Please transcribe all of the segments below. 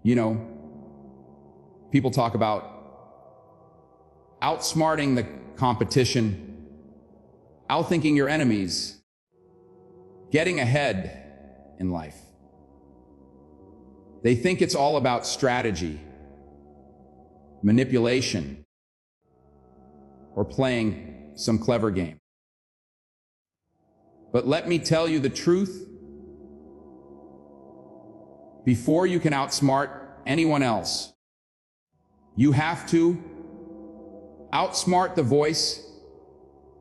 You know, people talk about outsmarting the competition, outthinking your enemies, getting ahead in life. They think it's all about strategy, manipulation, or playing some clever game. But let me tell you the truth. Before you can outsmart anyone else, you have to outsmart the voice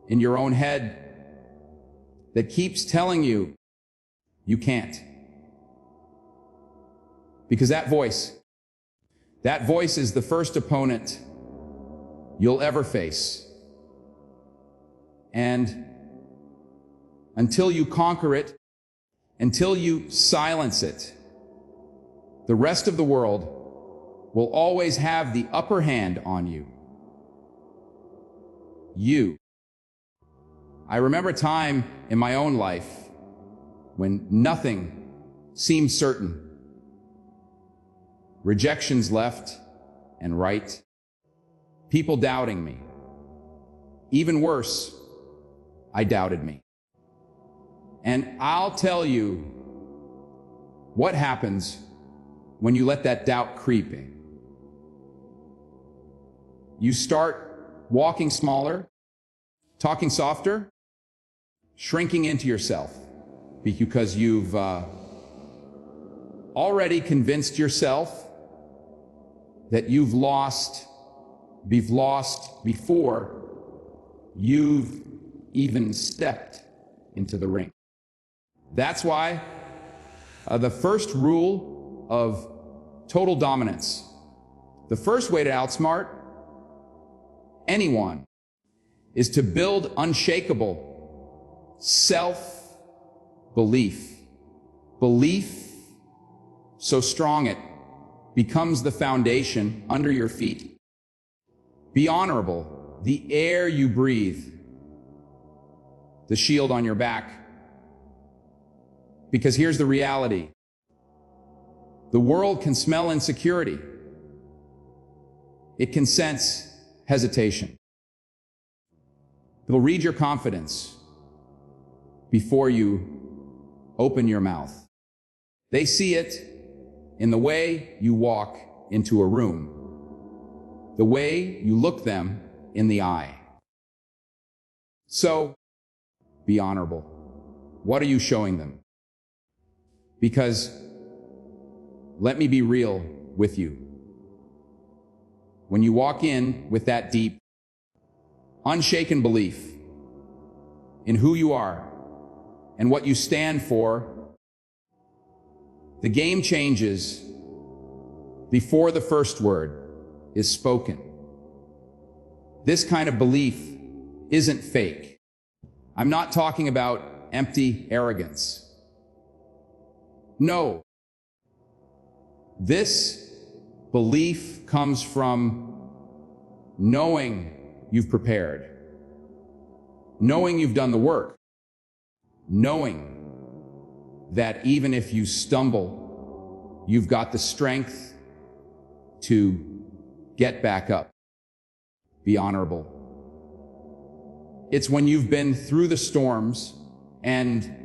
in your own head that keeps telling you you can't. Because that voice is the first opponent you'll ever face. And until you conquer it, until you silence it, the rest of the world will always have the upper hand on you. I remember a time in my own life when nothing seemed certain. Rejections left and right. People doubting me. Even worse, I doubted me. And I'll tell you what happens when you let that doubt creep in. You start walking smaller, talking softer, shrinking into yourself because you've already convinced yourself that you've lost before you've even stepped into the ring. That's why the first rule of total dominance, the first way to outsmart anyone, is to build unshakable self-belief. Belief so strong it becomes the foundation under your feet. Be honorable, the air you breathe, the shield on your back. Because here's the reality. The world can smell insecurity. It can sense hesitation. It'll read your confidence before you open your mouth. They see it in the way you walk into a room, the way you look them in the eye. So, be honorable. What are you showing them? Because, let me be real with you. When you walk in with that deep, unshaken belief in who you are and what you stand for, the game changes before the first word is spoken. This kind of belief isn't fake. I'm not talking about empty arrogance. No. This belief comes from knowing you've prepared, knowing you've done the work, knowing that even if you stumble, you've got the strength to get back up. Be honorable. It's when you've been through the storms and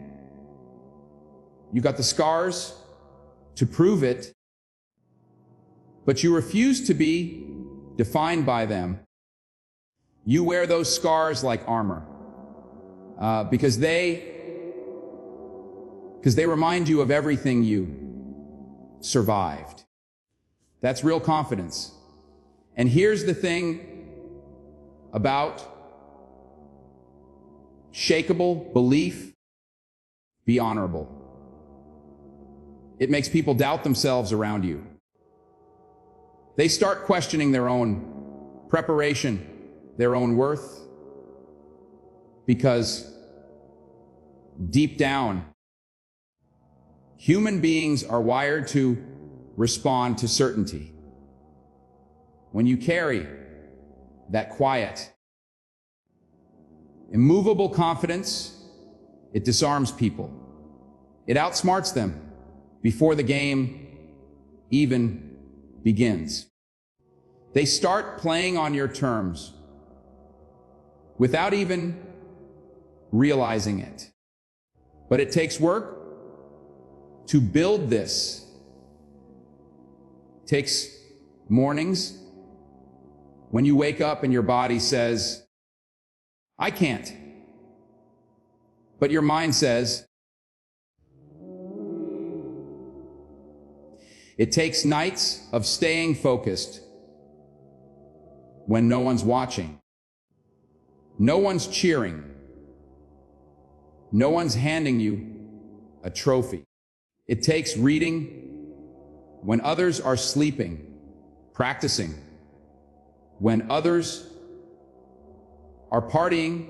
you got the scars to prove it, but you refuse to be defined by them. You wear those scars like armor because they remind you of everything you survived. That's real confidence. And here's the thing about shakable belief: be honorable. It makes people doubt themselves around you. They start questioning their own preparation, their own worth, because deep down, human beings are wired to respond to certainty. When you carry that quiet, immovable confidence, it disarms people. It outsmarts them before the game even begins. They start playing on your terms without even realizing it. But it takes work to build this. It takes mornings when you wake up and your body says, I can't. But your mind says, it takes nights of staying focused when no one's watching. No one's cheering. No one's handing you a trophy. It takes reading when others are sleeping, practicing when others are partying,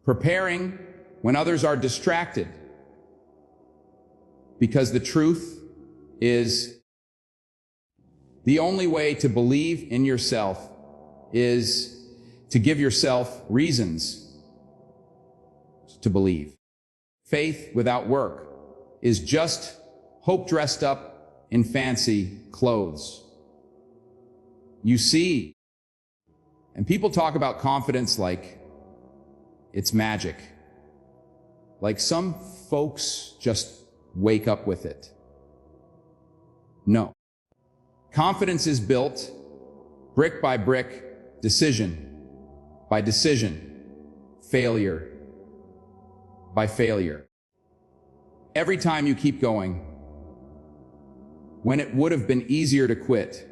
preparing when others are distracted. Because the truth is, the only way to believe in yourself is to give yourself reasons to believe. Faith without work is just hope dressed up in fancy clothes. You see, and people talk about confidence like it's magic. Like some folks just wake up with it. No. Confidence is built brick by brick, decision by decision, failure by failure. Every time you keep going, when it would have been easier to quit,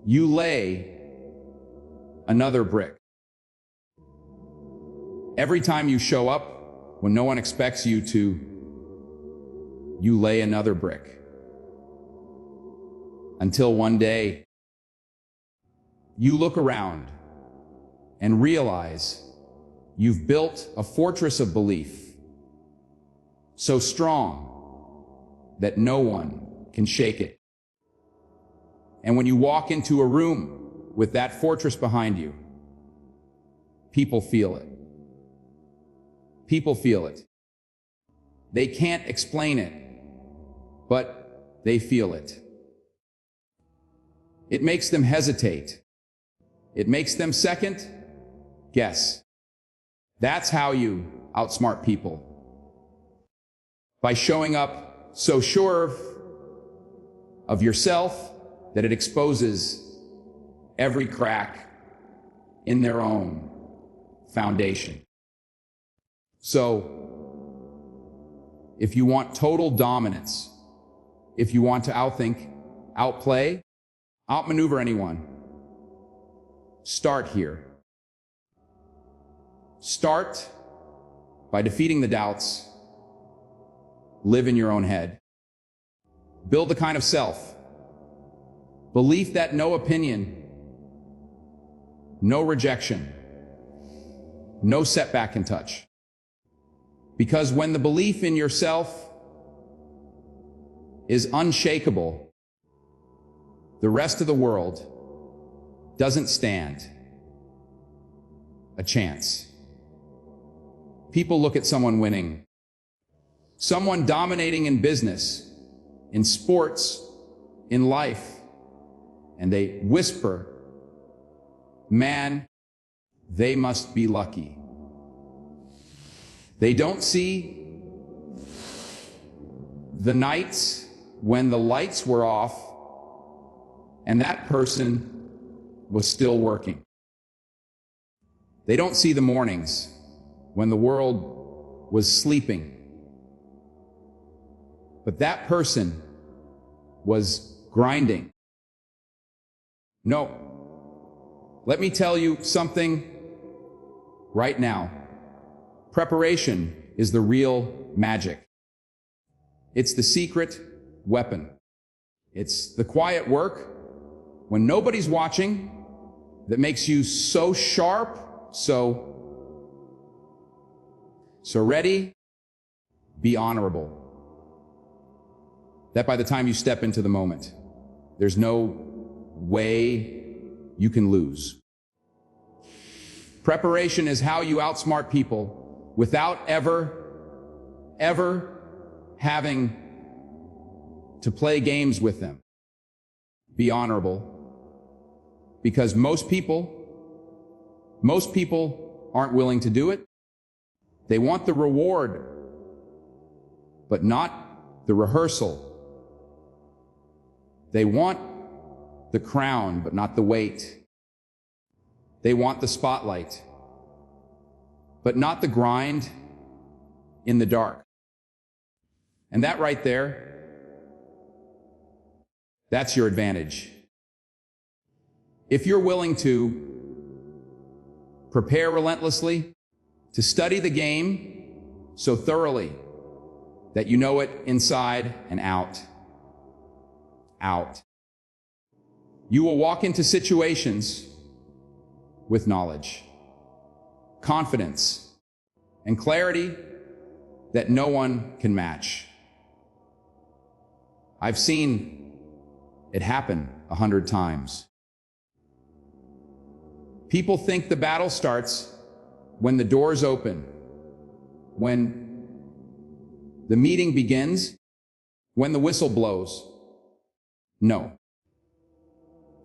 you lay another brick. Every time you show up when no one expects you to, you lay another brick. Until one day, you look around and realize you've built a fortress of belief so strong that no one can shake it. And when you walk into a room with that fortress behind you, people feel it. People feel it. They can't explain it, but they feel it. It makes them hesitate. It makes them second guess. That's how you outsmart people. By showing up so sure of yourself that it exposes every crack in their own foundation. So, if you want total dominance, if you want to outthink, outplay, outmaneuver anyone, start here. Start by defeating the doubts. Live in your own head. Build the kind of self, belief that no opinion, no rejection, no setback can touch. Because when the belief in yourself is unshakable, the rest of the world doesn't stand a chance. People look at someone winning, someone dominating in business, in sports, in life, and they whisper, man, they must be lucky. They don't see the nights when the lights were off and that person was still working. They don't see the mornings when the world was sleeping, but that person was grinding. No, let me tell you something right now. Preparation is the real magic. It's the secret weapon. It's the quiet work when nobody's watching that makes you so sharp, so ready, be honorable. That by the time you step into the moment, there's no way you can lose. Preparation is how you outsmart people without ever having to play games with them. Be honorable. Because most people aren't willing to do it. They want the reward, but not the rehearsal. They want the crown, but not the weight. They want the spotlight, but not the grind in the dark. And that right there, that's your advantage. If you're willing to prepare relentlessly, to study the game so thoroughly that you know it inside and out, you will walk into situations with knowledge, confidence, and clarity that no one can match. I've seen it happen 100 times. People think the battle starts when the doors open, when the meeting begins, when the whistle blows. No.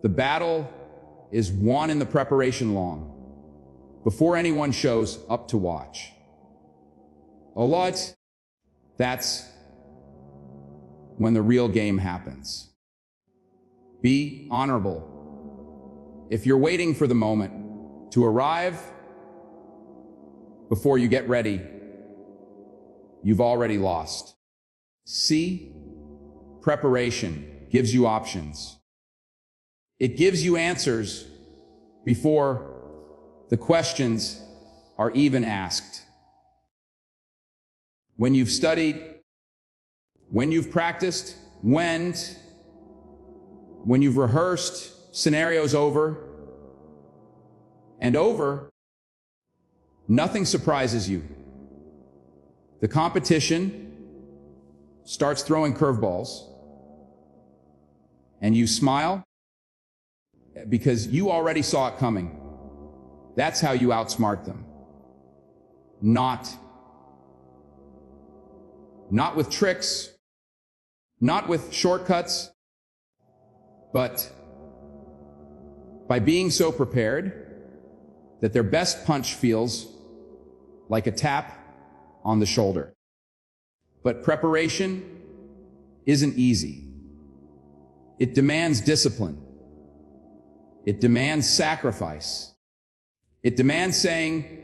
The battle is won in the preparation long, before anyone shows up to watch. A lot, that's when the real game happens. Be honorable. If you're waiting for the moment to arrive before you get ready, you've already lost. See, preparation gives you options. It gives you answers before the questions are even asked. When you've studied, when you've practiced, when you've rehearsed scenarios over and over, nothing surprises you. The competition starts throwing curveballs, and you smile because you already saw it coming. That's how you outsmart them. Not with tricks, not with shortcuts, but by being so prepared that their best punch feels like a tap on the shoulder. But preparation isn't easy. It demands discipline. It demands sacrifice. It demands saying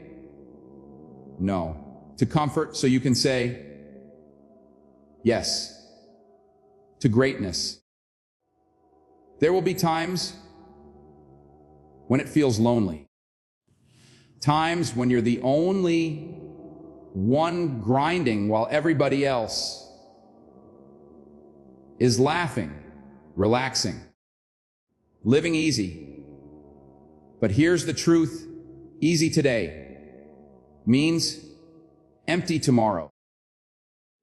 no to comfort so you can say yes to greatness. There will be times when it feels lonely. Times when you're the only one grinding while everybody else is laughing, relaxing, living easy. But here's the truth. Easy today means empty tomorrow.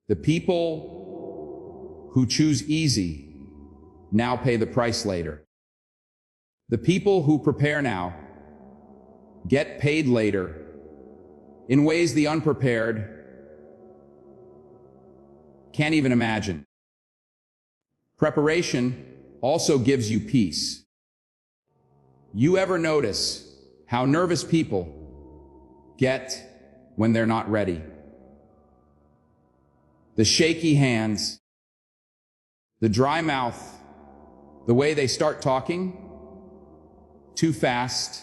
The people who choose easy now pay the price later. The people who prepare now get paid later in ways the unprepared can't even imagine. Preparation also gives you peace. You ever notice how nervous people get when they're not ready? The shaky hands, the dry mouth, the way they start talking too fast,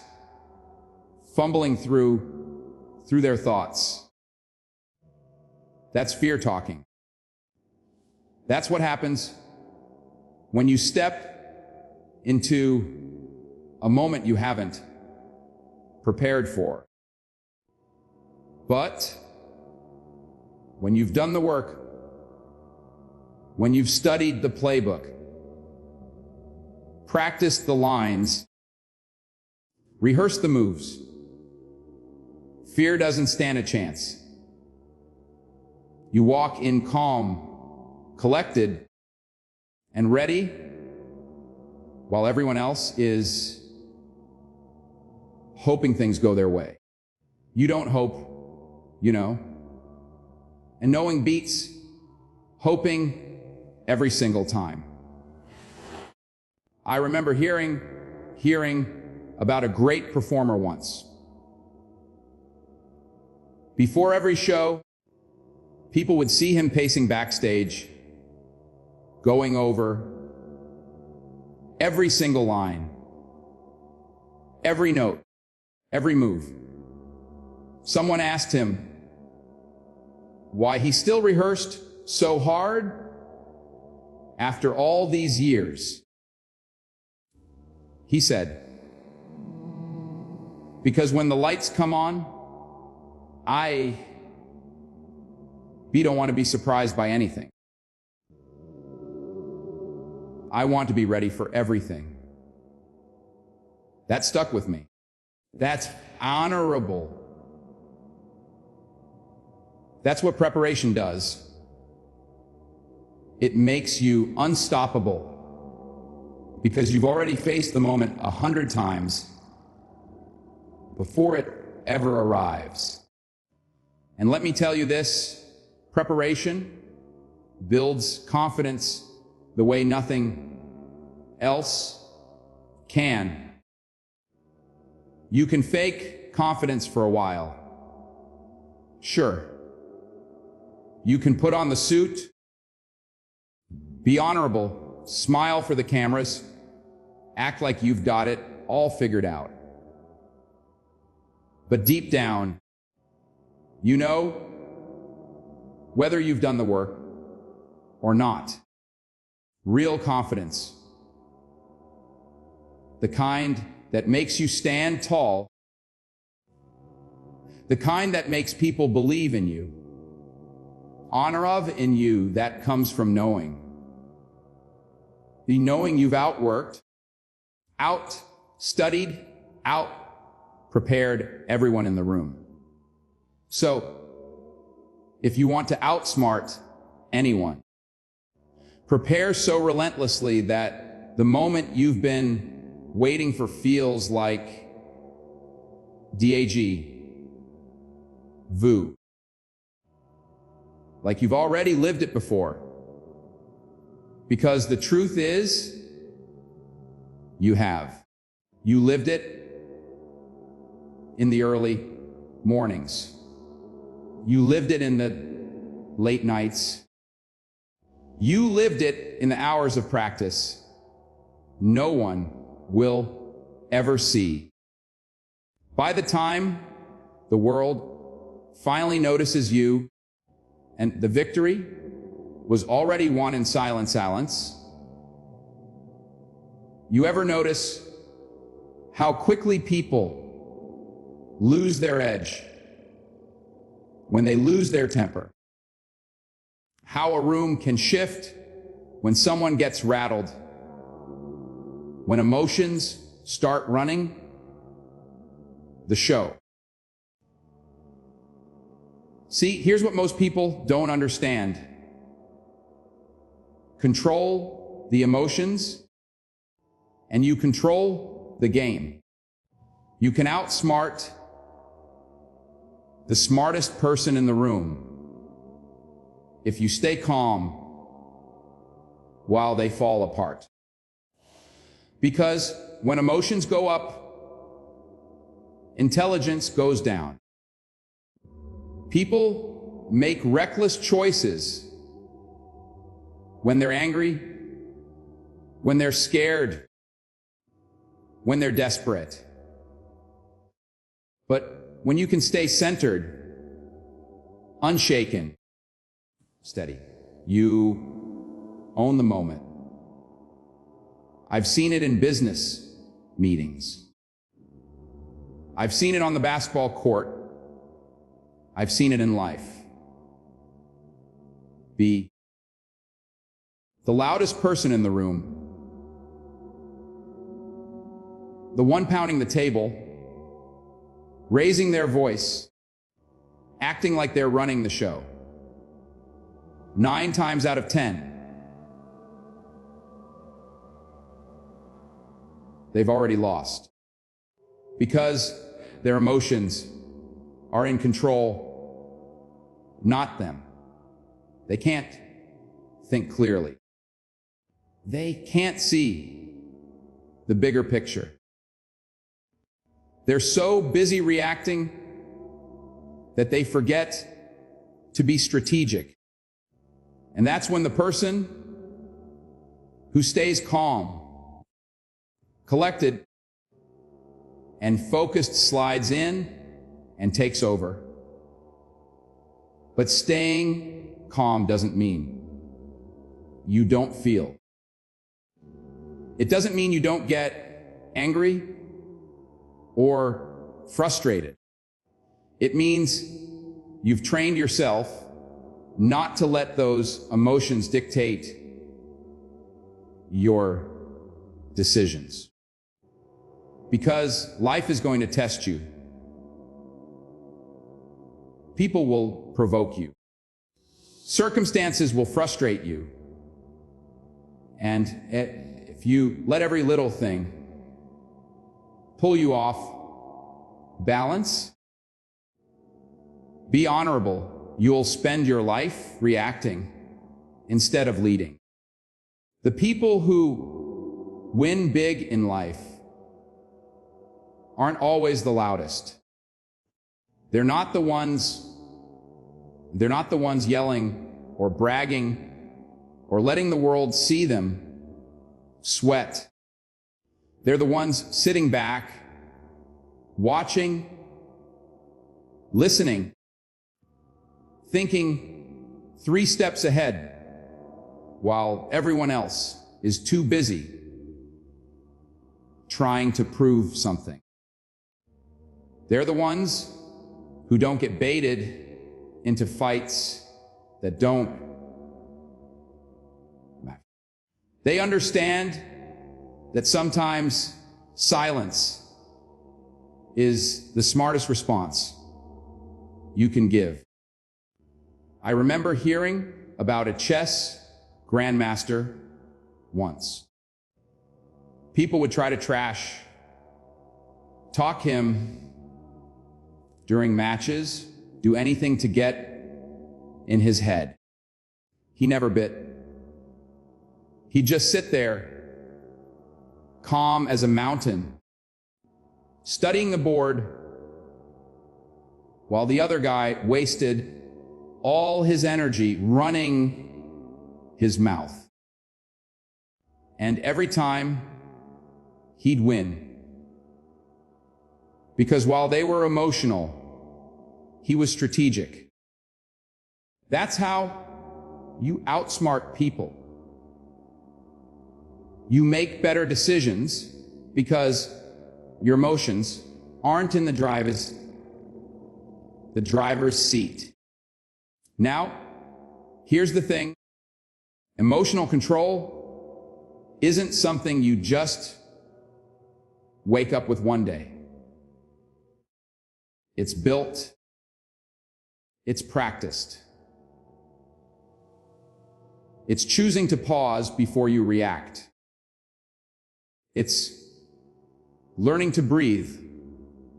fumbling through their thoughts. That's fear talking. That's what happens when you step into a moment you haven't prepared for. But when you've done the work, when you've studied the playbook, practiced the lines, rehearsed the moves, fear doesn't stand a chance. You walk in calm, collected, and ready, while everyone else is hoping things go their way. You don't hope, you know. And knowing beats hoping every single time. I remember hearing about a great performer once. Before every show, people would see him pacing backstage, going over every single line, every note, every move. Someone asked him why he still rehearsed so hard after all these years. He said, "Because when the lights come on, I don't want to be surprised by anything. I want to be ready for everything." That stuck with me. That's honorable. That's what preparation does. It makes you unstoppable because you've already faced the moment 100 times before it ever arrives. And let me tell you this, preparation builds confidence the way nothing else can. You can fake confidence for a while. Sure. You can put on the suit, be honorable, smile for the cameras, act like you've got it all figured out. But deep down, you know whether you've done the work or not. Real confidence, the kind that makes you stand tall, the kind that makes people believe in you, honor of in you, that comes from knowing. The knowing you've outworked, out-studied, out-prepared everyone in the room. So, if you want to outsmart anyone, prepare so relentlessly that the moment you've been waiting for feels like vu. Like you've already lived it before. Because the truth is, you have. You lived it in the early mornings. You lived it in the late nights. You lived it in the hours of practice no one will ever see. By the time the world finally notices you, and the victory was already won in silence. You ever notice how quickly people lose their edge when they lose their temper? How a room can shift when someone gets rattled, when emotions start running the show. See, here's what most people don't understand. Control the emotions, and you control the game. You can outsmart the smartest person in the room if you stay calm while they fall apart. Because when emotions go up, intelligence goes down. People make reckless choices when they're angry, when they're scared, when they're desperate. But when you can stay centered, unshaken, steady, you own the moment. I've seen it in business meetings. I've seen it on the basketball court. I've seen it in life. Be the loudest person in the room, the one pounding the table, raising their voice, acting like they're running the show. 9 times out of 10, they've already lost because their emotions are in control, not them. They can't think clearly. They can't see the bigger picture. They're so busy reacting that they forget to be strategic. And that's when the person who stays calm, collected, and focused slides in and takes over. But staying calm doesn't mean you don't feel. It doesn't mean you don't get angry or frustrated. It means you've trained yourself not to let those emotions dictate your decisions. Because life is going to test you. People will provoke you. Circumstances will frustrate you. And if you let every little thing pull you off balance, be honorable. You'll spend your life reacting instead of leading. The people who win big in life aren't always the loudest. They're not the ones yelling or bragging or letting the world see them sweat. They're the ones sitting back, watching, listening, thinking 3 steps ahead while everyone else is too busy trying to prove something. They're the ones who don't get baited into fights that don't matter. They understand that sometimes silence is the smartest response you can give. I remember hearing about a chess grandmaster once. People would try to talk him during matches, do anything to get in his head. He never bit. He'd just sit there, calm as a mountain, studying the board, while the other guy wasted all his energy running his mouth. And every time he'd win. Because while they were emotional, he was strategic. That's how you outsmart people. You make better decisions because your emotions aren't in the driver's seat. Now, here's the thing. Emotional control isn't something you just wake up with one day. It's built. It's practiced. It's choosing to pause before you react. It's learning to breathe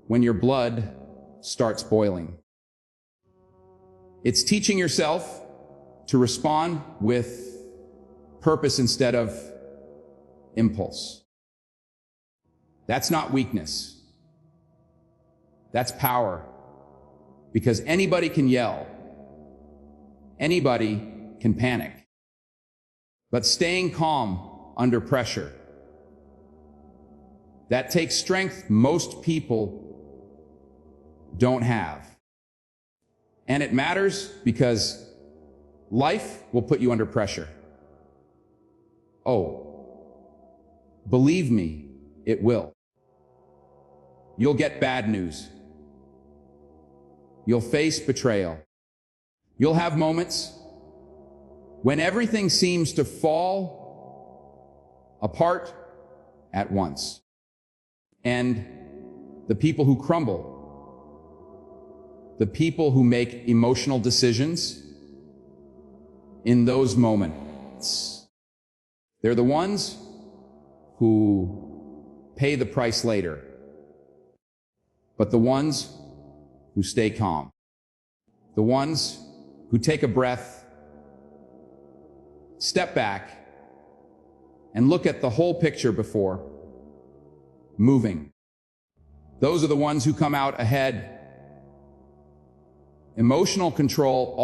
when your blood starts boiling. It's teaching yourself to respond with purpose instead of impulse. That's not weakness. That's power. Because anybody can yell. Anybody can panic. But staying calm under pressure, that takes strength most people don't have. And it matters because life will put you under pressure. Oh, believe me, it will. You'll get bad news. You'll face betrayal. You'll have moments when everything seems to fall apart at once. And the people who crumble, the people who make emotional decisions in those moments, they're the ones who pay the price later. But the ones who stay calm, the ones who take a breath, step back, and look at the whole picture before moving. Those are the ones who come out ahead. Emotional control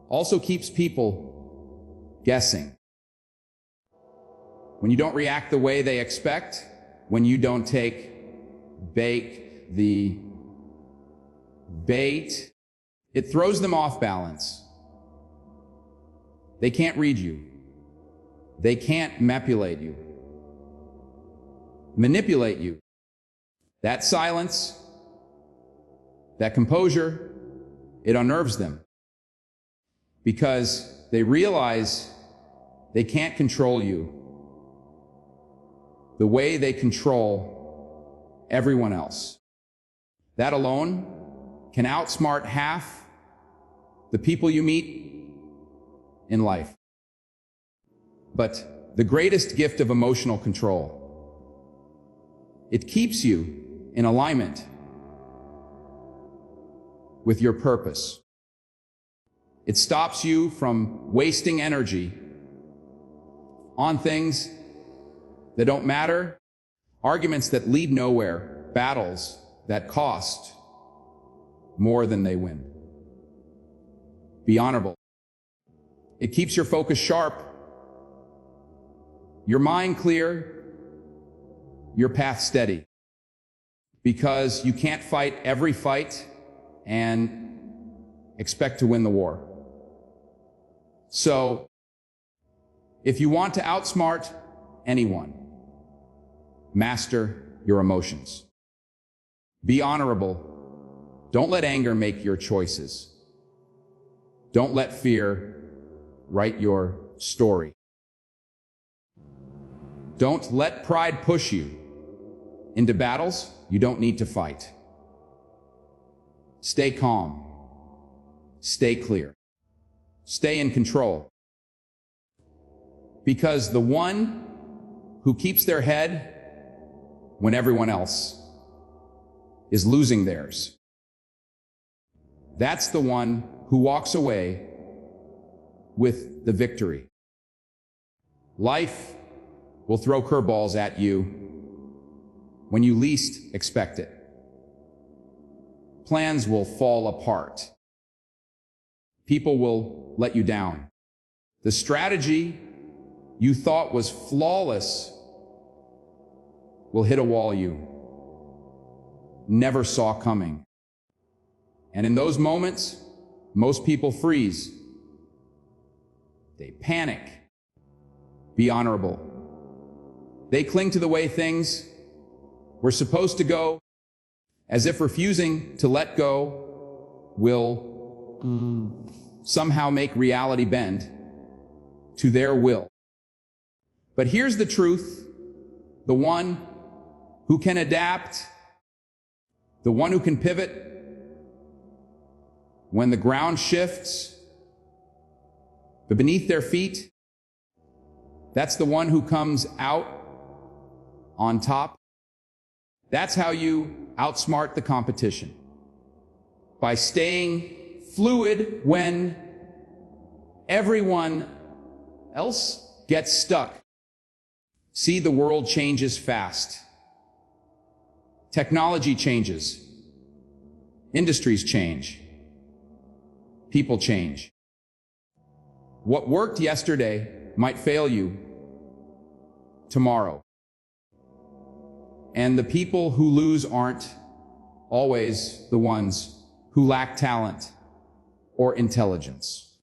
also keeps people guessing. When you don't react the way they expect, when you don't bake the bait, it throws them off balance. They can't read you. They can't manipulate you. That silence, that composure, it unnerves them because they realize they can't control you the way they control everyone else. That alone can outsmart half the people you meet in life. But the greatest gift of emotional control, it keeps you in alignment with your purpose. It stops you from wasting energy on things that don't matter, arguments that lead nowhere, battles that cost more than they win. Be honorable. It keeps your focus sharp, your mind clear, your path steady. Because you can't fight every fight and expect to win the war. So, if you want to outsmart anyone, master your emotions. Be honorable. Don't let anger make your choices. Don't let fear write your story. Don't let pride push you into battles you don't need to fight. Stay calm. Stay clear. Stay in control. Because the one who keeps their head when everyone else is losing theirs, that's the one who walks away with the victory. Life will throw curveballs at you when you least expect it. Plans will fall apart. People will let you down. The strategy you thought was flawless will hit a wall you never saw coming. And in those moments, most people freeze. They panic. Be honorable. They cling to the way things were supposed to go, as if refusing to let go will somehow make reality bend to their will. But here's the truth. The one who can adapt, the one who can pivot when the ground shifts beneath their feet, that's the one who comes out on top. That's how you outsmart the competition. By staying fluid when everyone else gets stuck. See, the world changes fast. Technology changes. Industries change. People change. What worked yesterday might fail you tomorrow. And the people who lose aren't always the ones who lack talent or intelligence.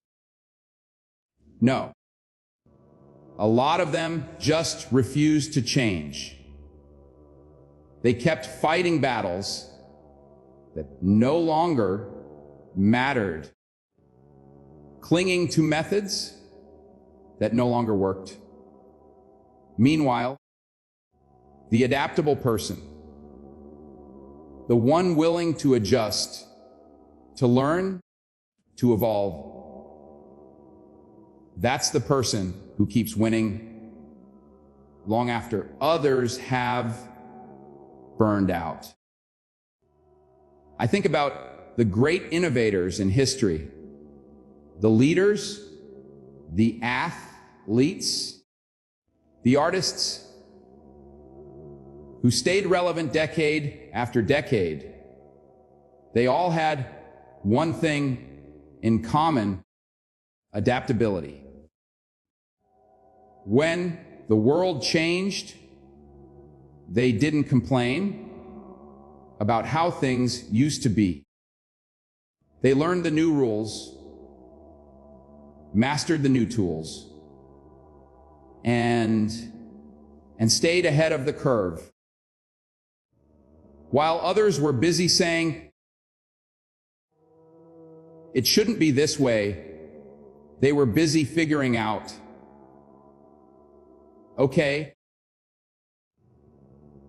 No. A lot of them just refused to change. They kept fighting battles that no longer mattered, clinging to methods that no longer worked. Meanwhile, the adaptable person, the one willing to adjust, to learn, to evolve, that's the person who keeps winning long after others have burned out. I think about the great innovators in history, the leaders, the athletes, the artists who stayed relevant decade after decade, they all had one thing in common: adaptability. When the world changed, they didn't complain about how things used to be. They learned the new rules, mastered the new tools, and stayed ahead of the curve. While others were busy saying, "It shouldn't be this way," they were busy figuring out, "Okay,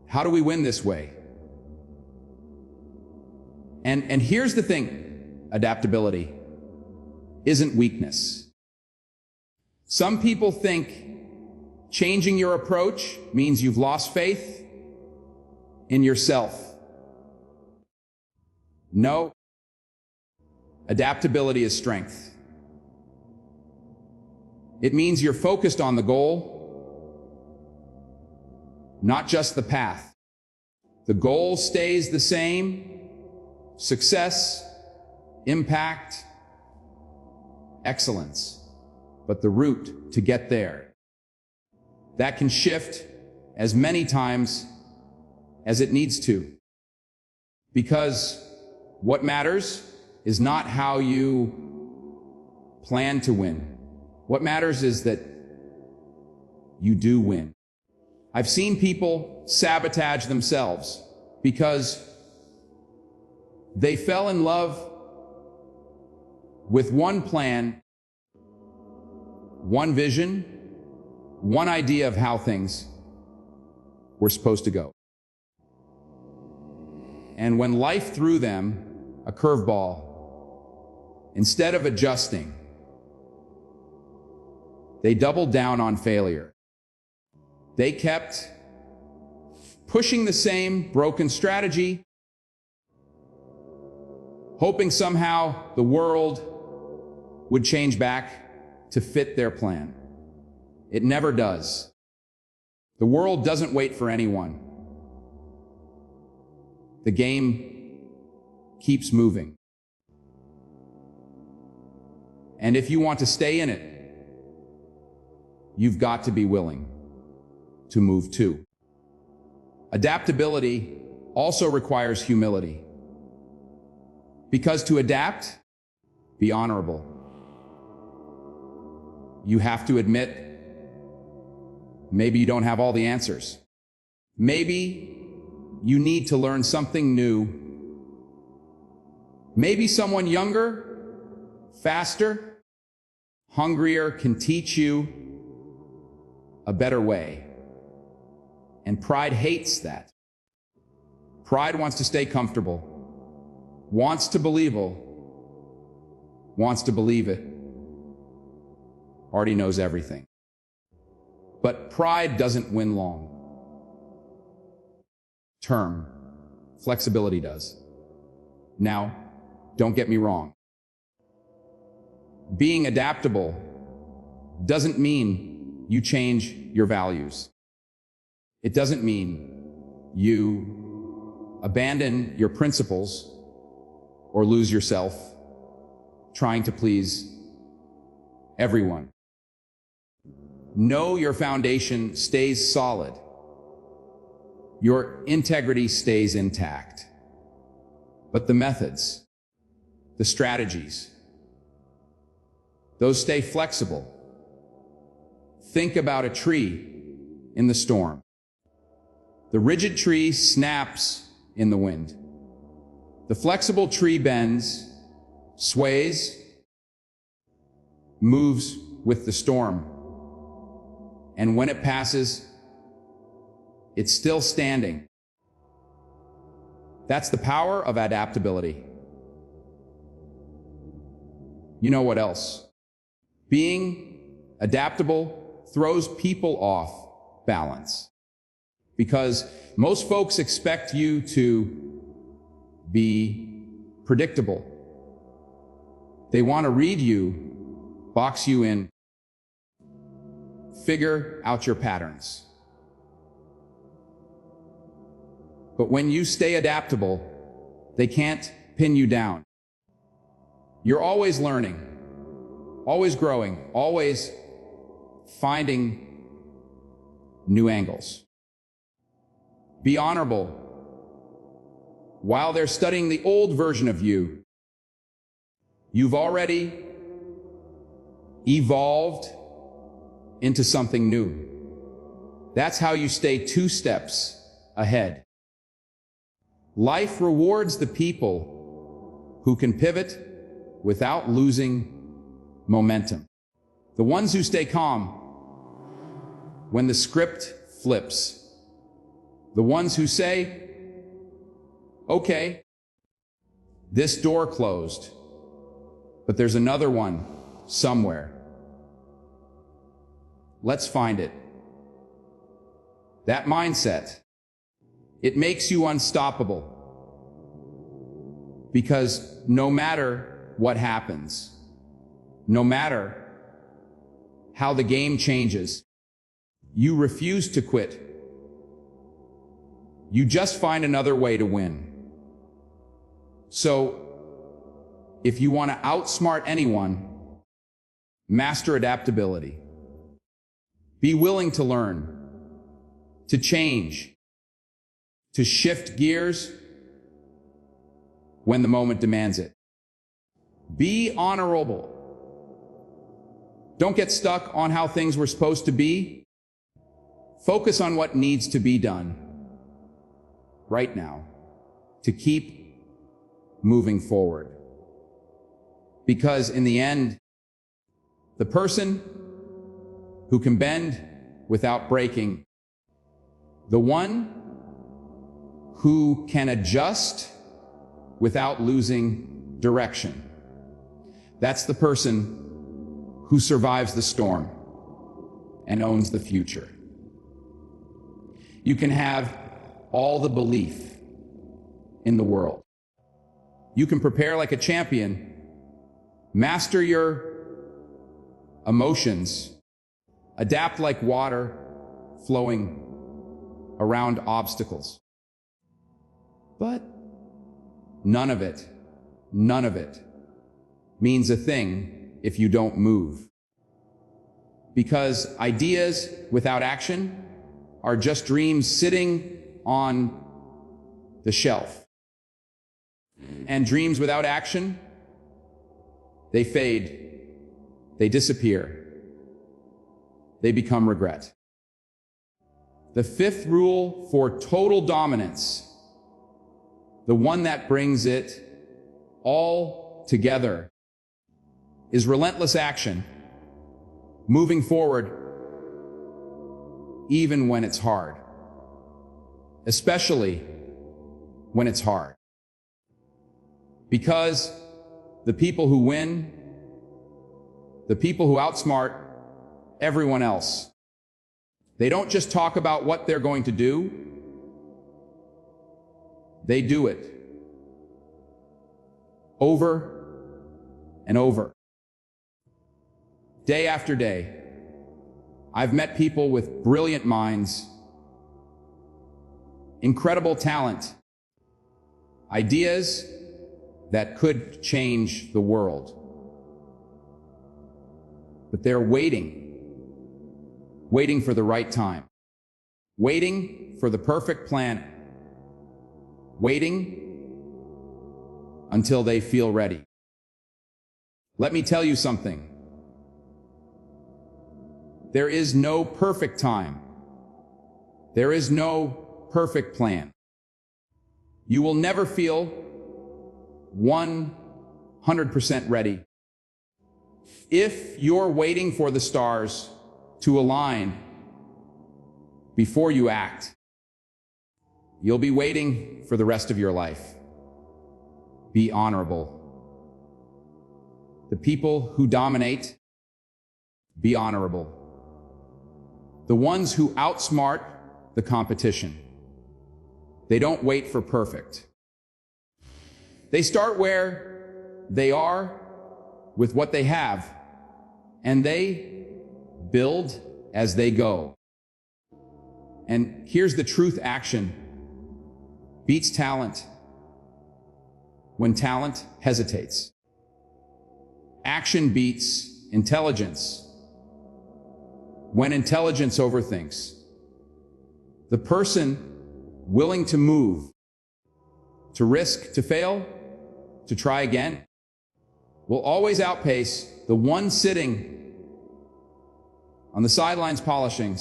how do we win this way?" And here's the thing: adaptability isn't weakness. Some people think changing your approach means you've lost faith in yourself. No. Adaptability is strength. It means you're focused on the goal, not just the path. The goal stays the same: success, impact, excellence. But the route to get there, that can shift as many times as it needs to. Because what matters is not how you plan to win. What matters is that you do win. I've seen people sabotage themselves because they fell in love with one plan, one vision, one idea of how things were supposed to go. And when life threw them a curveball, instead of adjusting, they doubled down on failure. They kept pushing the same broken strategy, hoping somehow the world would change back to fit their plan. It never does. The world doesn't wait for anyone. The game keeps moving. And if you want to stay in it, you've got to be willing to move too. Adaptability also requires humility. Because to adapt, be honorable. You have to admit, maybe you don't have all the answers. Maybe you need to learn something new. Maybe someone younger, faster, hungrier can teach you a better way. And pride hates that. Pride wants to stay comfortable, wants to believe it, already knows everything. But pride doesn't win long term. Flexibility does. Now, don't get me wrong. Being adaptable doesn't mean you change your values. It doesn't mean you abandon your principles or lose yourself trying to please everyone. Know your foundation stays solid. Your integrity stays intact. But the methods, the strategies, those stay flexible. Think about a tree in the storm. The rigid tree snaps in the wind. The flexible tree bends, sways, moves with the storm. And when it passes, it's still standing. That's the power of adaptability. You know what else? Being adaptable throws people off balance. Because most folks expect you to be predictable. They want to read you, box you in, figure out your patterns. But when you stay adaptable, they can't pin you down. You're always learning, always growing, always finding new angles. Be honorable. While they're studying the old version of you, you've already evolved into something new. That's how you stay 2 steps ahead. Life rewards the people who can pivot without losing momentum. The ones who stay calm when the script flips. The ones who say, okay, this door closed, but there's another one somewhere. Let's find it. That mindset, it makes you unstoppable. Because no matter what happens, no matter how the game changes, you refuse to quit. You just find another way to win. So, if you want to outsmart anyone, master adaptability. Be willing to learn, to change, to shift gears when the moment demands it. Be honorable. Don't get stuck on how things were supposed to be. Focus on what needs to be done right now to keep moving forward. Because in the end, the person who can bend without breaking, the one who can adjust without losing direction, that's the person who survives the storm and owns the future. You can have all the belief in the world. You can prepare like a champion, master your emotions, adapt like water flowing around obstacles. But none of it means a thing if you don't move. Because ideas without action are just dreams sitting on the shelf. And dreams without action, they fade, they disappear, they become regret. The 5th rule for total dominance, the one that brings it all together, is relentless action, moving forward even when it's hard, especially when it's hard. Because the people who win, the people who outsmart everyone else, they don't just talk about what they're going to do, they do it over and over. Day after day, I've met people with brilliant minds, incredible talent, ideas that could change the world. But they're waiting for the right time, waiting for the perfect plan, waiting until they feel ready. Let me tell you something. There is no perfect time. There is no perfect plan. You will never feel 100% ready. If you're waiting for the stars to align before you act, you'll be waiting for the rest of your life. Be honorable. The people who dominate, be honorable. The ones who outsmart the competition, they don't wait for perfect. They start where they are with what they have, and they build as they go. And here's the truth: action beats talent when talent hesitates. Action beats intelligence when intelligence overthinks. The person willing to move, to risk, to fail, to try again, will always outpace the one sitting on the sidelines polishing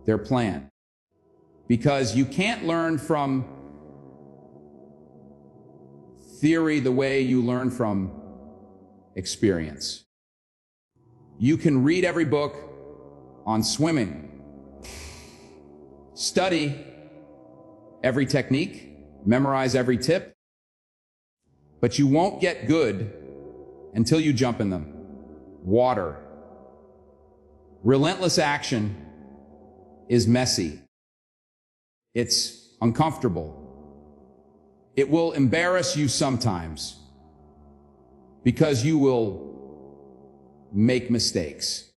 their plan. Because you can't learn from theory the way you learn from experience. You can read every book on swimming, study every technique, memorize every tip, but you won't get good until you jump in the water. Relentless action is messy. It's uncomfortable. It will embarrass you sometimes because you will make mistakes.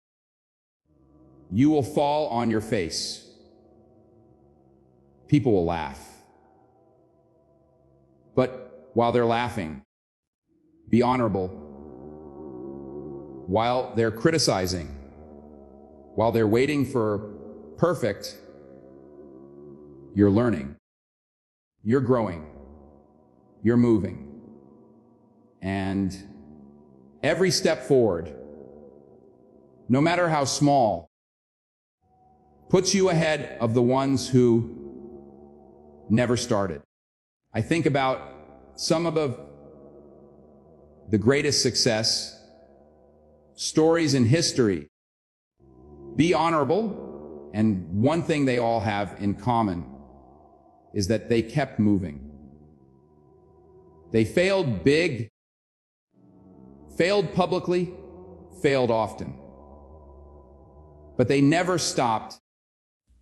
You will fall on your face. People will laugh. But while they're laughing, be honorable. While they're criticizing, while they're waiting for perfect, you're learning. You're growing. You're moving. And every step forward, no matter how small, puts you ahead of the ones who never started. I think about some of the greatest success stories in history. Be honorable, and one thing they all have in common is that they kept moving. They failed big, failed publicly, failed often. But they never stopped.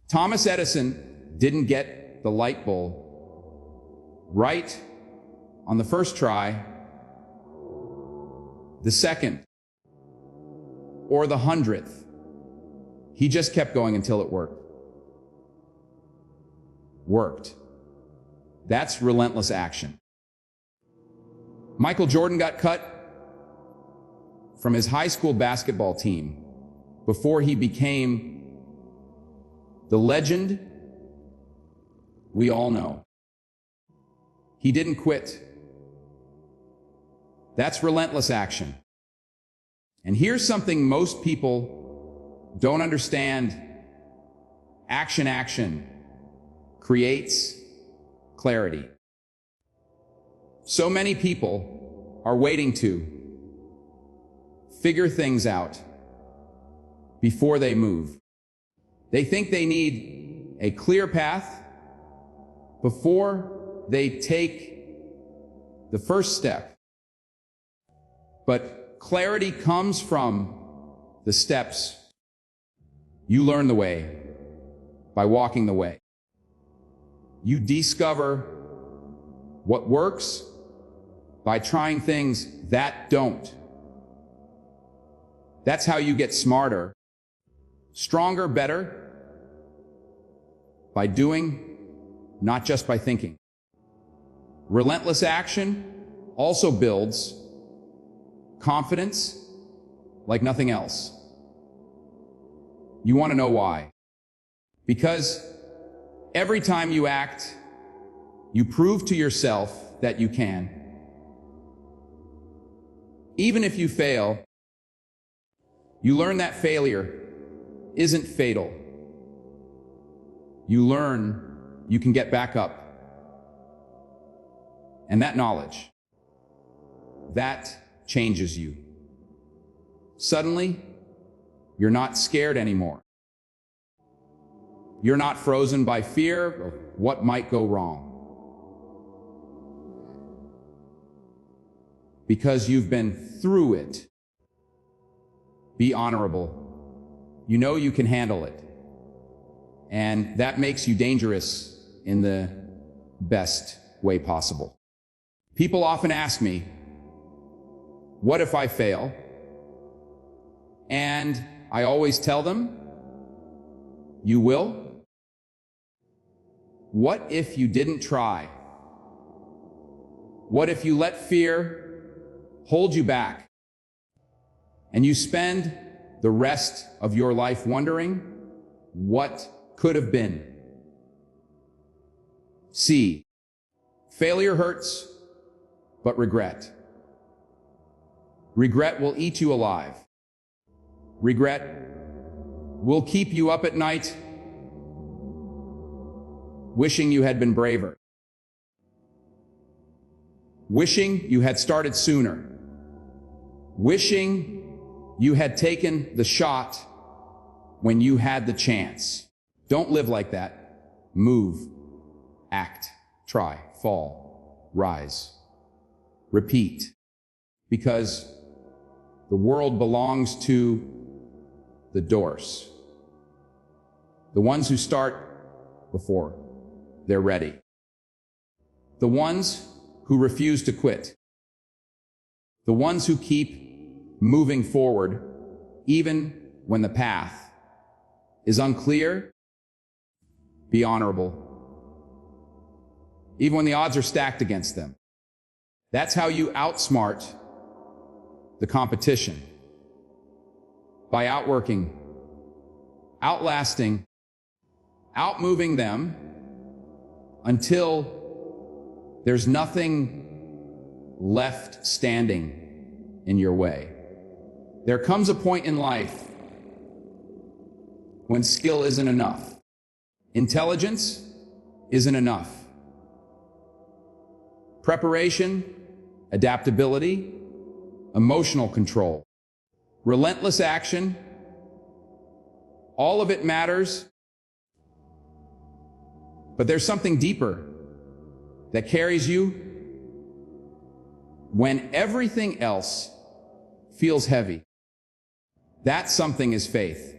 Thomas Edison didn't get the light bulb right on the first try, the second, or the 100th. He just kept going until it worked. That's relentless action. Michael Jordan got cut from his high school basketball team before he became the legend we all know. He didn't quit. That's relentless action. And here's something most people don't understand. Action creates clarity. So many people are waiting to figure things out before they move. They think they need a clear path before they take the first step. But clarity comes from the steps. You learn the way by walking the way. You discover what works by trying things that don't. That's how you get smarter, stronger, better, by doing, not just by thinking. Relentless action also builds confidence like nothing else. You want to know why? Because every time you act, you prove to yourself that you can. Even if you fail, you learn that failure isn't fatal. You learn you can get back up. And that knowledge, that changes you. Suddenly, you're not scared anymore. You're not frozen by fear of what might go wrong. Because you've been through it. Be honorable. You know you can handle it. And that makes you dangerous in the best way possible. People often ask me, what if I fail? And I always tell them, you will? What if you didn't try? What if you let fear hold you back and you spend the rest of your life wondering what could have been? See, failure hurts, but regret will eat you alive. Regret will keep you up at night, wishing you had been braver, wishing you had started sooner, wishing you had taken the shot when you had the chance. Don't live like that. Move, act, try, fall, rise, repeat, because the world belongs to the doers, the ones who start before they're ready, the ones who refuse to quit, the ones who keep moving forward even when the path is unclear. Be honorable, even when the odds are stacked against them. That's how you outsmart the competition, by outworking, outlasting, outmoving them until there's nothing left standing in your way. There comes a point in life when skill isn't enough, intelligence isn't enough, preparation, adaptability, emotional control, relentless action, all of it matters. But there's something deeper that carries you when everything else feels heavy. That something is faith.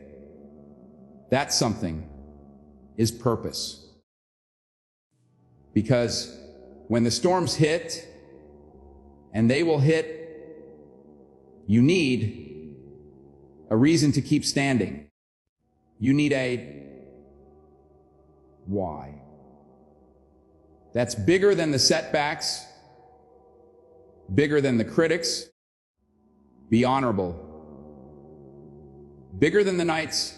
That something is purpose. Because when the storms hit, and they will hit, you need a reason to keep standing. You need a why. That's bigger than the setbacks, bigger than the critics. Be honorable. Bigger than the nights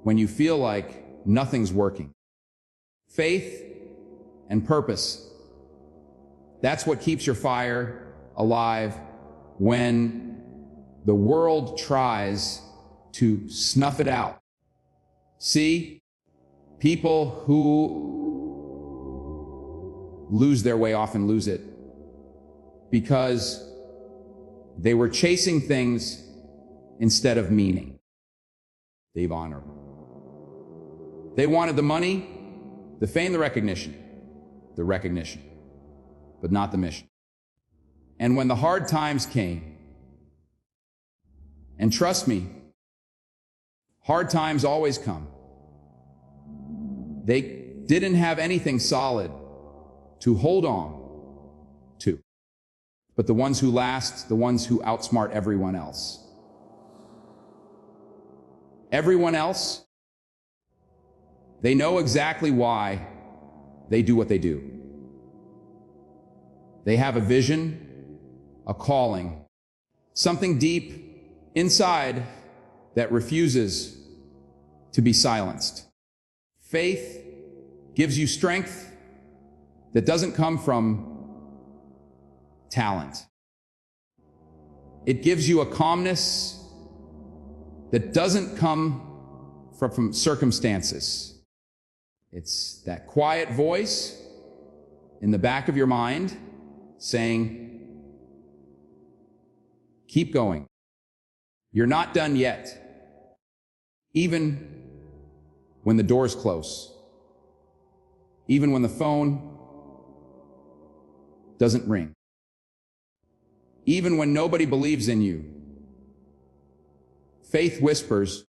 when you feel like nothing's working. Faith and purpose. That's what keeps your fire alive when the world tries to snuff it out. See, people who lose their way often lose it because they were chasing things instead of meaning. They've honored. They wanted the money, the fame, the recognition, but not the mission. And when the hard times came, and trust me, hard times always come, they didn't have anything solid to hold on to. But the ones who last, the ones who outsmart everyone else. Everyone else, they know exactly why they do what they do. They have a vision, a calling, something deep inside that refuses to be silenced. Faith gives you strength that doesn't come from talent. It gives you a calmness that doesn't come from circumstances. It's that quiet voice in the back of your mind saying, keep going. You're not done yet. Even when the door's close. Even when the phone doesn't ring. Even when nobody believes in you. Faith whispers,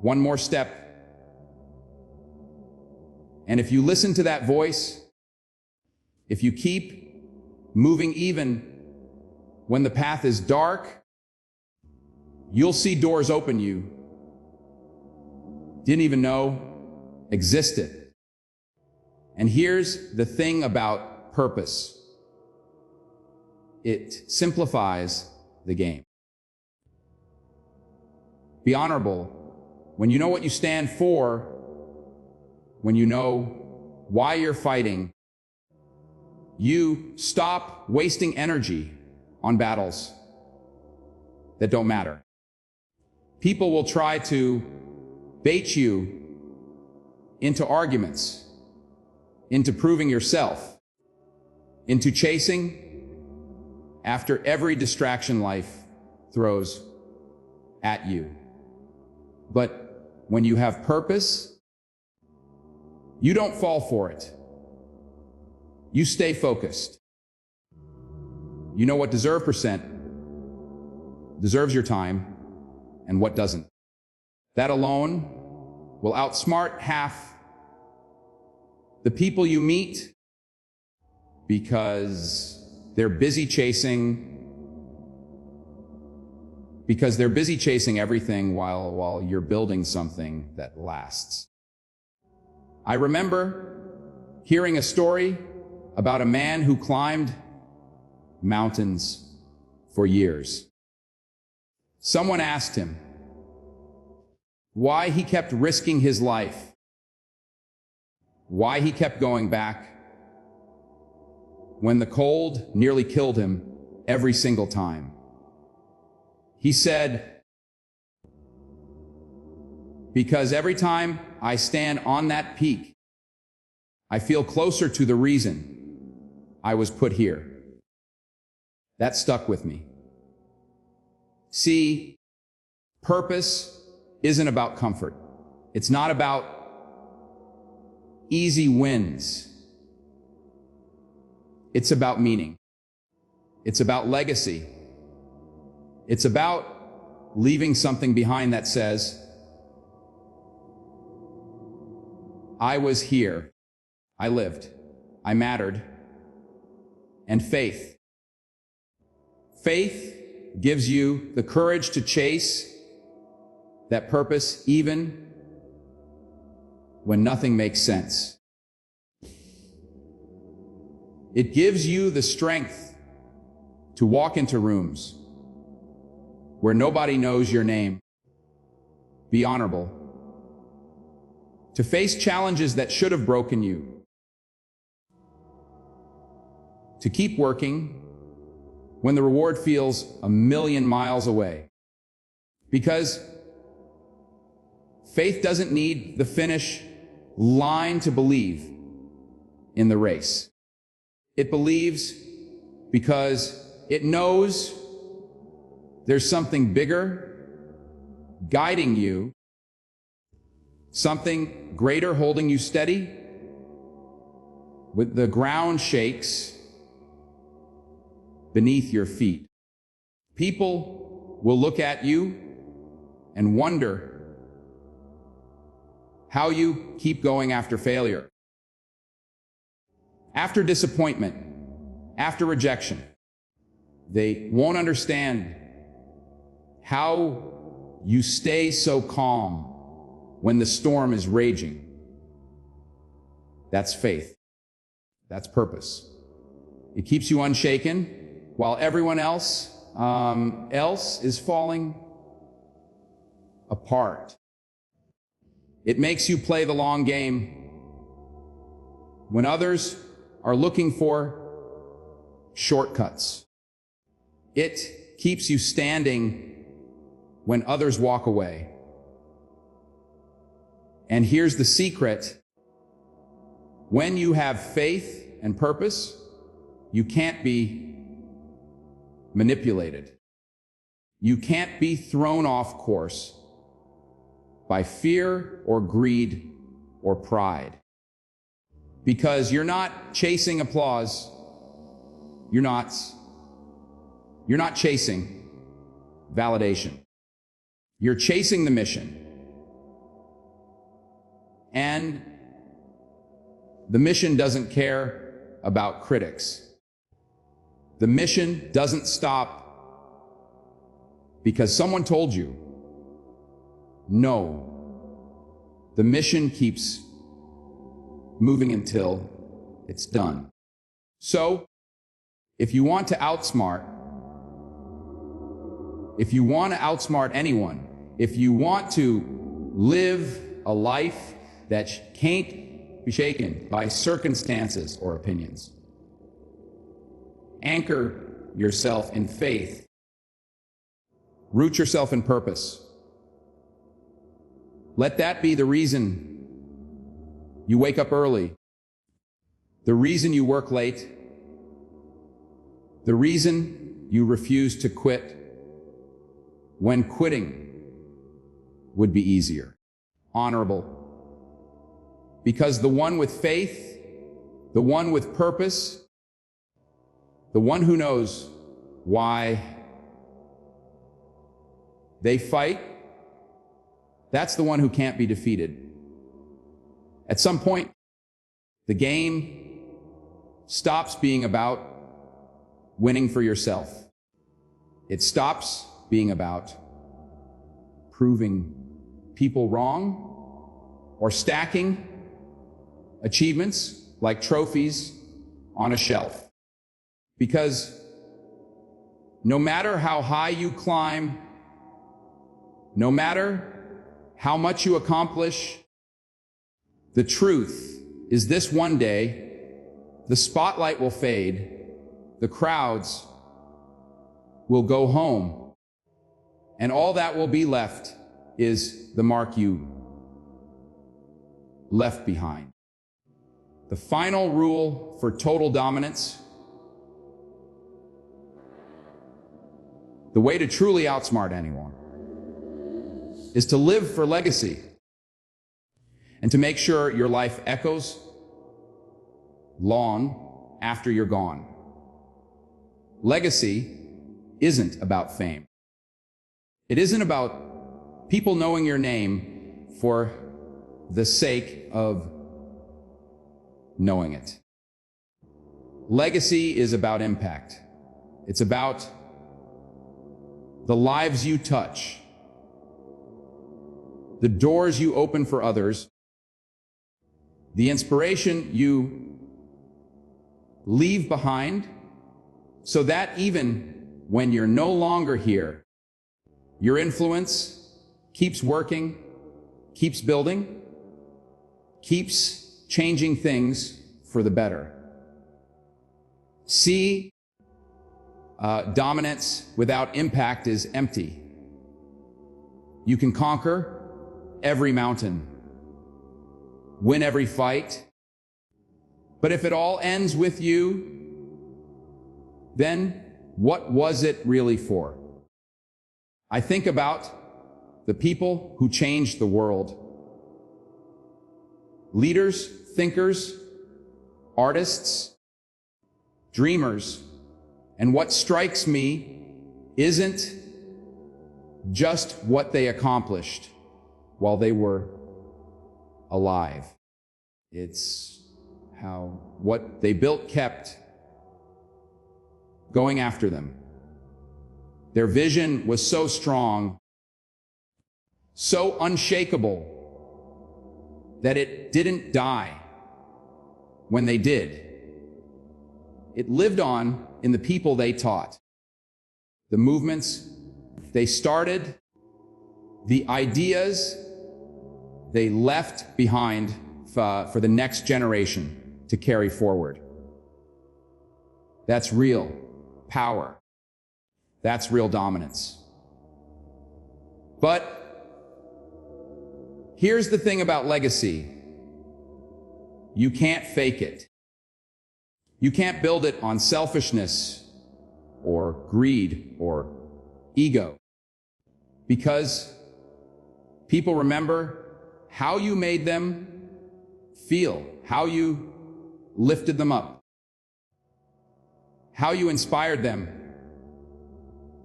one more step. And if you listen to that voice, if you keep moving even when the path is dark, You'll see doors open you didn't even know existed. And here's the thing about purpose. It simplifies the game. Be honorable when you know what you stand for, when you know why you're fighting. You stop wasting energy on battles that don't matter. People will try to bait you into arguments, into proving yourself, into chasing after every distraction life throws at you. But when you have purpose, you don't fall for it. You stay focused. You know what deserves your time and what doesn't. That alone will outsmart half the people you meet because they're busy chasing everything while you're building something that lasts. I remember hearing a story about a man who climbed mountains for years. Someone asked him why he kept risking his life, why he kept going back when the cold nearly killed him every single time. He said, "Because every time I stand on that peak, I feel closer to the reason I was put here." That stuck with me. See, purpose isn't about comfort. It's not about easy wins. It's about meaning. It's about legacy. It's about leaving something behind that says, I was here, I lived, I mattered. And faith. Faith gives you the courage to chase that purpose even when nothing makes sense. It gives you the strength to walk into rooms where nobody knows your name. Be honorable. To face challenges that should have broken you. To keep working when the reward feels a million miles away. Because faith doesn't need the finish line to believe in the race. It believes because it knows there's something bigger guiding you, something greater holding you steady. With the ground shakes beneath your feet. People will look at you and wonder how you keep going after failure, after disappointment, after rejection. They won't understand how you stay so calm when the storm is raging. That's faith. That's purpose. It keeps you unshaken while everyone else is falling apart. It makes you play the long game when others are looking for shortcuts. It keeps you standing when others walk away. And here's the secret. When you have faith and purpose, you can't be manipulated. You can't be thrown off course by fear or greed or pride. Because you're not chasing applause. You're not chasing validation. You're chasing the mission. And the mission doesn't care about critics. The mission doesn't stop because someone told you. No. The mission keeps moving until it's done. So, if you want to outsmart anyone, if you want to live a life that can't be shaken by circumstances or opinions, anchor yourself in faith. Root yourself in purpose. Let that be the reason you wake up early, the reason you work late, the reason you refuse to quit when quitting would be easier, honorable. Because the one with faith, the one with purpose, the one who knows why they fight, that's the one who can't be defeated. At some point, the game stops being about winning for yourself. It stops being about proving people wrong or stacking achievements like trophies on a shelf. Because no matter how high you climb, no matter how much you accomplish, the truth is this: one day, the spotlight will fade, the crowds will go home, and all that will be left is the mark you left behind. The final rule for total dominance: the way to truly outsmart anyone is to live for legacy and to make sure your life echoes long after you're gone. Legacy isn't about fame. It isn't about people knowing your name for the sake of knowing it. Legacy is about impact. It's about the lives you touch, the doors you open for others, the inspiration you leave behind, so that even when you're no longer here, your influence keeps working, keeps building, keeps changing things for the better. See, dominance without impact is empty. You can conquer every mountain, win every fight, but if it all ends with you, then what was it really for? I think about the people who changed the world. Leaders, thinkers, artists, dreamers. And what strikes me isn't just what they accomplished while they were alive. It's how what they built kept going after them. Their vision was so strong, so unshakable, that it didn't die when they did. It lived on in the people they taught, the movements they started, the ideas they left behind for the next generation to carry forward. That's real power. That's real dominance. But here's the thing about legacy. You can't fake it. You can't build it on selfishness or greed or ego, because people remember how you made them feel, how you lifted them up, how you inspired them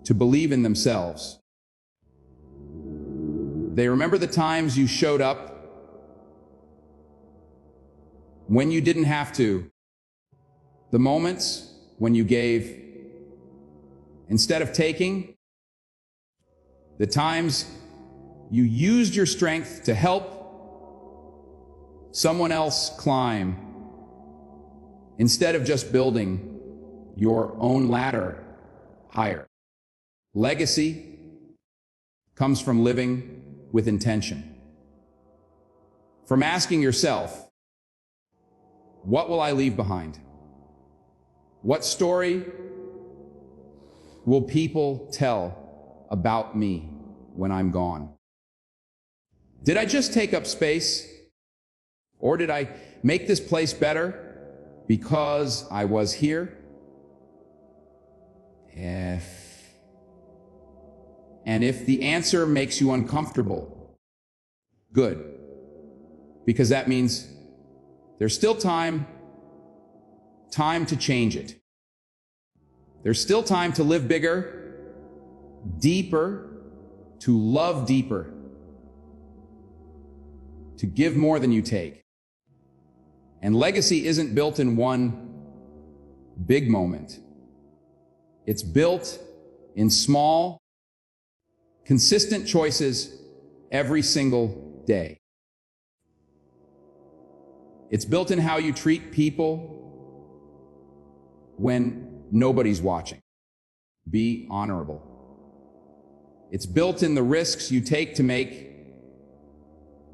to believe in themselves. They remember the times you showed up when you didn't have to, the moments when you gave instead of taking, The times you used your strength to help someone else climb instead of just building your own ladder higher. Legacy comes from living with intention. From asking yourself, what will I leave behind? What story will people tell about me when I'm gone? Did I just take up space? Or did I make this place better because I was here? If the answer makes you uncomfortable, good. Because that means there's still time to change it. There's still time to live bigger, deeper, to love deeper, to give more than you take. And legacy isn't built in one big moment. It's built in small, consistent choices every single day. It's built in how you treat people when nobody's watching. Be honorable. It's built in the risks you take to make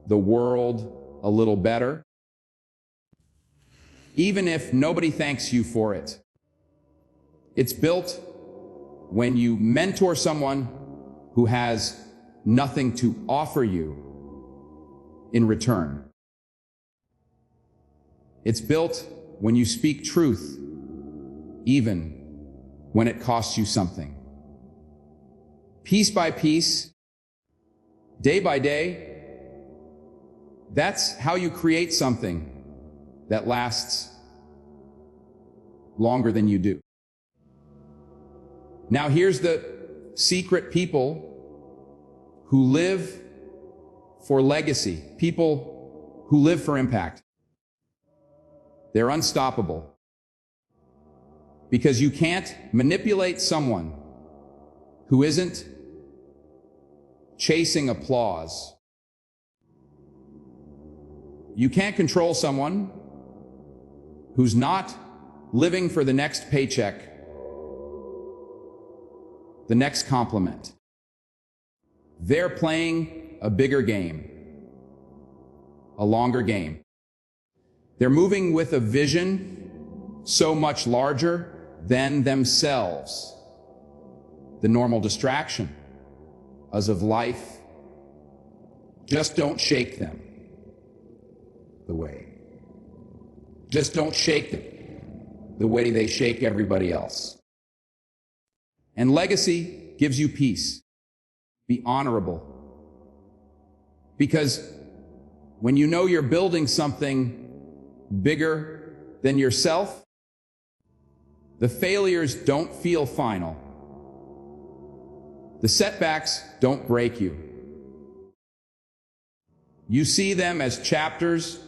the world a little better, even if nobody thanks you for it. It's built when you mentor someone who has nothing to offer you in return. It's built when you speak truth, even when it costs you something. Piece by piece, day by day, that's how you create something that lasts longer than you do. Now here's the secret: people who live for legacy, people who live for impact. They're unstoppable. Because you can't manipulate someone who isn't chasing applause. You can't control someone who's not living for the next paycheck, the next compliment. They're playing a bigger game, a longer game. They're moving with a vision so much larger than themselves. The normal distraction of life just don't shake them the way. Just don't shake them the way they shake everybody else. And legacy gives you peace. Be honorable. Because when you know you're building something bigger than yourself, the failures don't feel final. The setbacks don't break you. You see them as chapters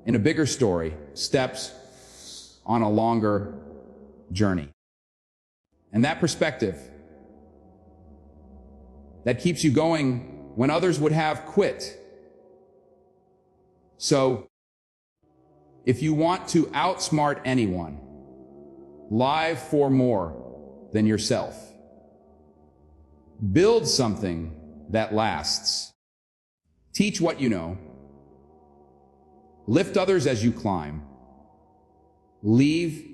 in a bigger story, steps on a longer journey. And that perspective, that keeps you going when others would have quit. So, if you want to outsmart anyone, live for more than yourself. Build something that lasts. Teach what you know. Lift others as you climb. Leave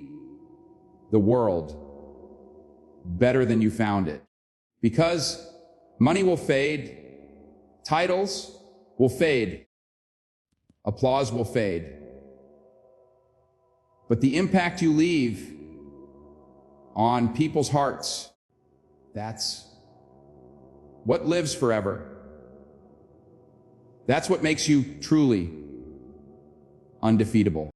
the world better than you found it. Because money will fade, titles will fade, applause will fade. But the impact you leave on people's hearts, that's what lives forever. That's what makes you truly undefeatable.